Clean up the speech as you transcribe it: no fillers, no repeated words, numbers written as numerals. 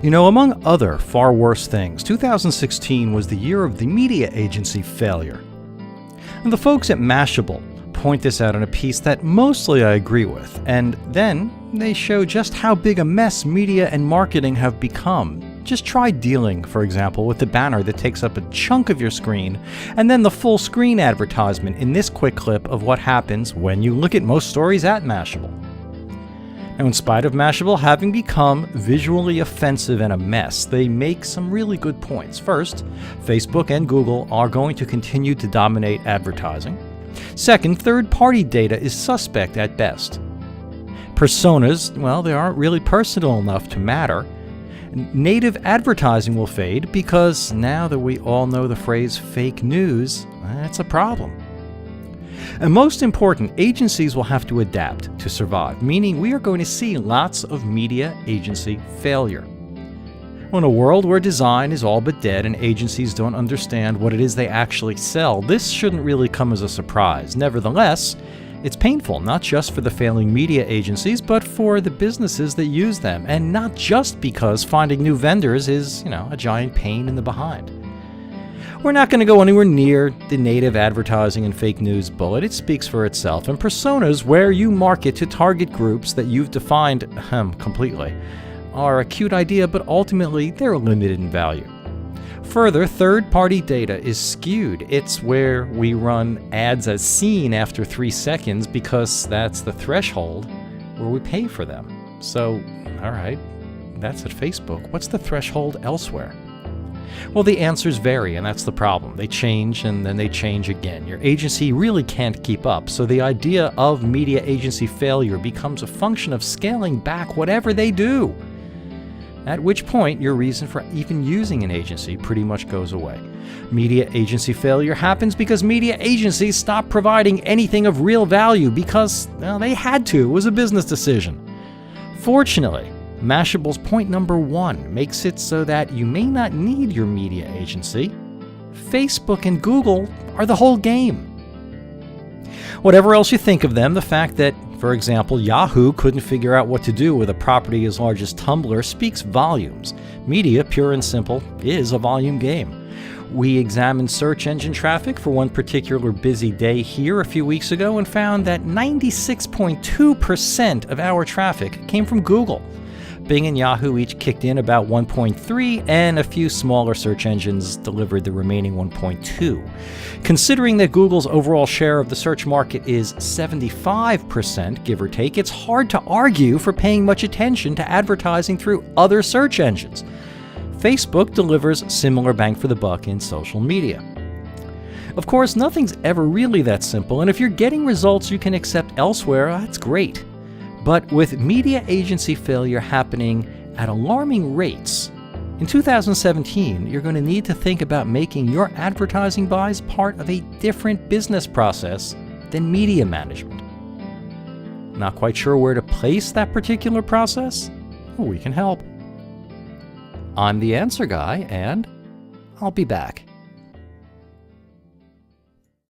You know, among other far worse things, 2016 was the year of the media agency failure. And the folks at Mashable point this out in a piece that mostly I agree with, and then they show just how big a mess media and marketing have become. Just try dealing, for example, with the banner that takes up a chunk of your screen, and then the full screen advertisement in this quick clip of what happens when you look at most stories at Mashable. Now, in spite of Mashable having become visually offensive and a mess, they make some really good points. First, Facebook and Google are going to continue to dominate advertising. Second, third-party data is suspect at best. Personas, well, they aren't really personal enough to matter. Native advertising will fade because now that we all know the phrase fake news, that's a problem. And most important, agencies will have to adapt to survive, meaning we are going to see lots of media agency failure. In a world where design is all but dead and agencies don't understand what it is they actually sell, this shouldn't really come as a surprise. Nevertheless, it's painful, not just for the failing media agencies, but for the businesses that use them, and not just because finding new vendors is, a giant pain in the behind. We're not going to go anywhere near the native advertising and fake news bullet. It speaks for itself. And personas, where you market to target groups that you've defined completely, are a cute idea, but ultimately they're limited in value. Further, third-party data is skewed. It's where we run ads as seen after 3 seconds because that's the threshold where we pay for them. So, all right, that's at Facebook. What's the threshold elsewhere? Well, the answers vary, and that's the problem. They change, and then they change again. Your agency really can't keep up, so the idea of media agency failure becomes a function of scaling back whatever they do. At which point, your reason for even using an agency pretty much goes away. Media agency failure happens because media agencies stop providing anything of real value because, they had to. It was a business decision. Fortunately, Mashable's point number 1 makes it so that you may not need your media agency. Facebook and Google are the whole game. Whatever else you think of them, the fact that, for example, Yahoo couldn't figure out what to do with a property as large as Tumblr speaks volumes. Media, pure and simple, is a volume game. We examined search engine traffic for one particular busy day here a few weeks ago and found that 96.2% of our traffic came from Google. Bing and Yahoo each kicked in about 1.3, and a few smaller search engines delivered the remaining 1.2. Considering that Google's overall share of the search market is 75%, give or take, it's hard to argue for paying much attention to advertising through other search engines. Facebook delivers similar bang for the buck in social media. Of course, nothing's ever really that simple, and if you're getting results you can accept elsewhere, that's great. But with media agency failure happening at alarming rates, in 2017, you're going to need to think about making your advertising buys part of a different business process than media management. Not quite sure where to place that particular process? We can help. I'm the Answer Guy, and I'll be back.